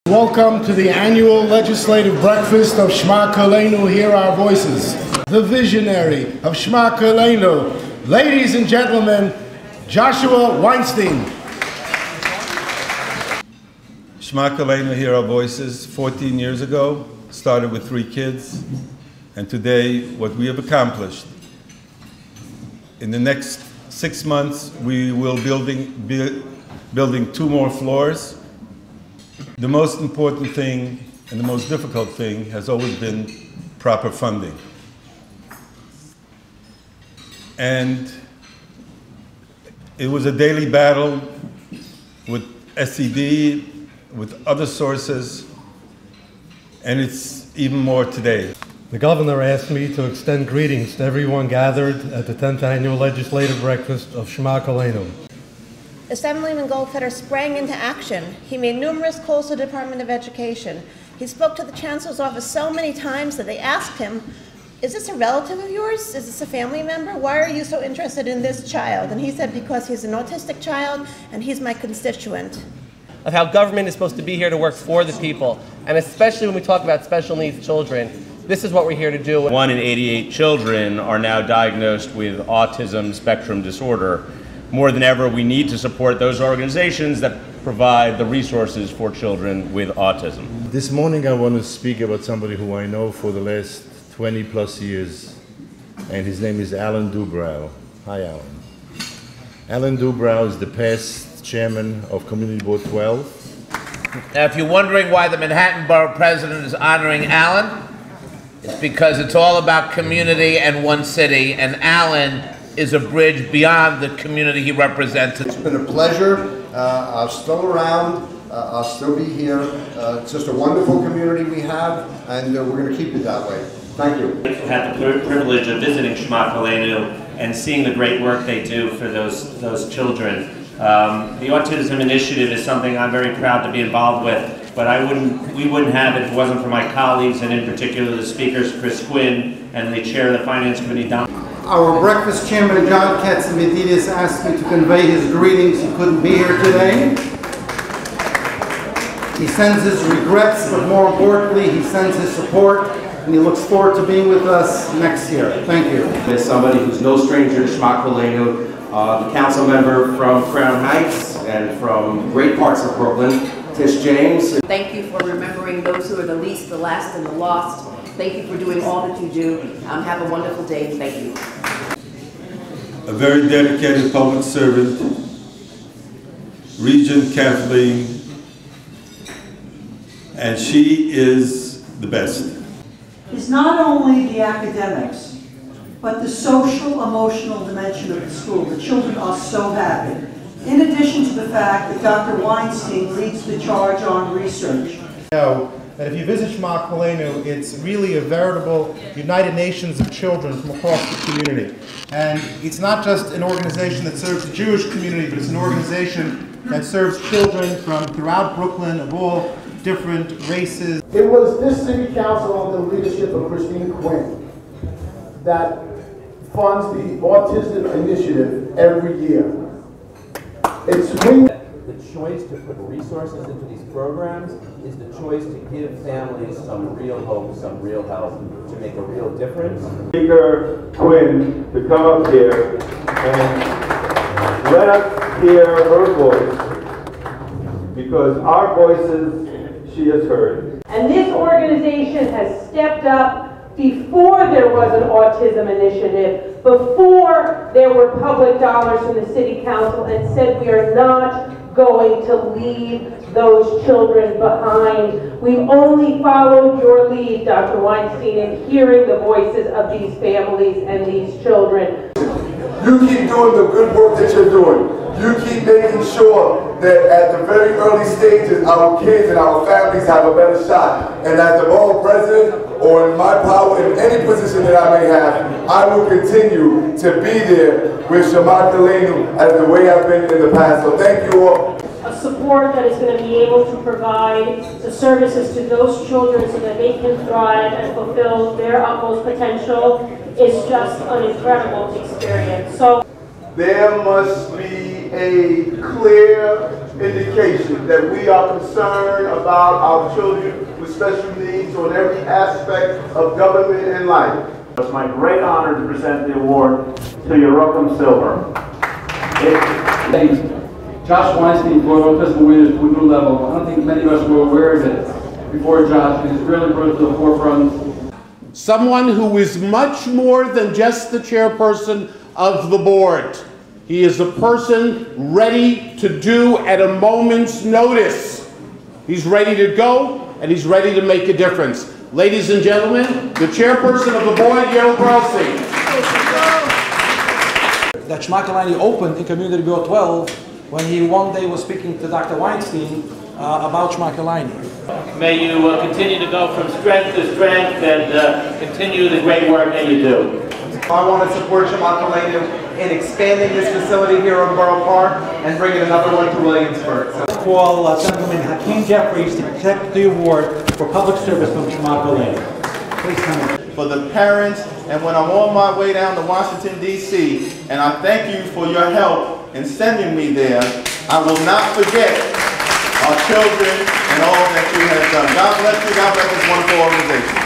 Welcome to the annual legislative breakfast of Shema Kolainu, Hear Our Voices. The visionary of Shema Kolainu, ladies and gentlemen, Joshua Weinstein. Shema Kolainu, Hear Our Voices, 14 years ago, started with 3 kids, and today what we have accomplished. In the next 6 months, we will be building 2 more floors. The most important thing and the most difficult thing has always been proper funding. And it was a daily battle with SED, with other sources, and it's even more today. The governor asked me to extend greetings to everyone gathered at the 10th annual legislative breakfast of Shema Kolainu. Assemblyman Goldfeder sprang into action. He made numerous calls to the Department of Education. He spoke to the Chancellor's office so many times that they asked him, "Is this a relative of yours? Is this a family member? Why are you so interested in this child?" And he said, "Because he's an autistic child and he's my constituent." Of how government is supposed to be here to work for the people, and especially when we talk about special needs children, this is what we're here to do. 1 in 88 children are now diagnosed with autism spectrum disorder. More than ever, we need to support those organizations that provide the resources for children with autism. This morning I want to speak about somebody who I know for the last 20 plus years, and his name is Alan Dubrow. Hi, Alan. Alan Dubrow is the past chairman of Community Board 12. Now, if you're wondering why the Manhattan Borough President is honoring Alan, it's because it's all about community and one city, and Alan is a bridge beyond the community he represents. It's been a pleasure. I'll still around. I'll still be here. It's just a wonderful community we have, and we're going to keep it that way. Thank you. I've had the privilege of visiting Shema Kolainu and seeing the great work they do for those children. The Autism Initiative is something I'm very proud to be involved with, but we wouldn't have it if it wasn't for my colleagues, and in particular the speakers, Chris Quinn, and the chair of the Finance Committee, Don. Our breakfast chairman, John Katzimatidis, asked me to convey his greetings. He couldn't be here today. He sends his regrets, but more importantly, he sends his support, and he looks forward to being with us next year. Thank you. As somebody who's no stranger to Shema Kolainu, the council member from Crown Heights and from great parts of Brooklyn, Tish James. Thank you for remembering those who are the least, the last, and the lost. Thank you for doing all that you do. Have a wonderful day. Thank you. A very dedicated public servant, Regent Kathleen, and she is the best. It's not only the academics, but the social, emotional dimension of the school. The children are so happy. In addition to the fact that Dr. Weinstein leads the charge on research. That if you visit Shema Kolainu, it's really a veritable United Nations of children from across the community. And it's not just an organization that serves the Jewish community, but it's an organization that serves children from throughout Brooklyn of all different races. It was this city council under the leadership of Christine Quinn that funds the Autism Initiative every year. It's the choice to put resources into these programs is the choice to give families some real hope, some real help, to make a real difference. Speaker Quinn to come up here and let us hear her voice, because our voices she has heard. And this organization has stepped up before there was an autism initiative, before there were public dollars from the city council, and said we are not going to leave those children behind. We've only followed your lead, Dr. Weinstein, in hearing the voices of these families and these children. You keep doing the good work that you're doing. You keep making sure that at the very early stages, our kids and our families have a better shot. And as the borough president, or in my power, in any position that I may have, I will continue to be there with Shema Kolainu as the way I've been in the past. So thank you all. A support that is going to be able to provide the services to those children so that they can thrive and fulfill their utmost potential is just an incredible experience. So there must be a clear indication that we are concerned about our children with special needs on every aspect of government and life. It's my great honor to present the award to Yorakum Silver. Josh Weinstein brought autism awareness to a new level. I don't think many of us were aware of it before Josh. He's really brought it to the forefront. Someone who is much more than just the chairperson of the board. He is a person ready to do at a moment's notice. He's ready to go, and he's ready to make a difference. Ladies and gentlemen, the chairperson of the board, Yael Grossi. That Shema Kolainu opened in Community Bureau 12 when he one day was speaking to Dr. Weinstein about Shema Kolainu. May you continue to go from strength to strength and continue the great work that you do. I want to support Shema Kolainu in expanding this facility here in Borough Park and bringing another one to Williamsburg. Let's call Assemblyman Hakeem Jeffries to accept the award for public service from Shema Kolainu. Please come in. For the parents, and when I'm on my way down to Washington, D.C., and I thank you for your help in sending me there, I will not forget our children and all that you have done. God bless you. God bless this wonderful organization.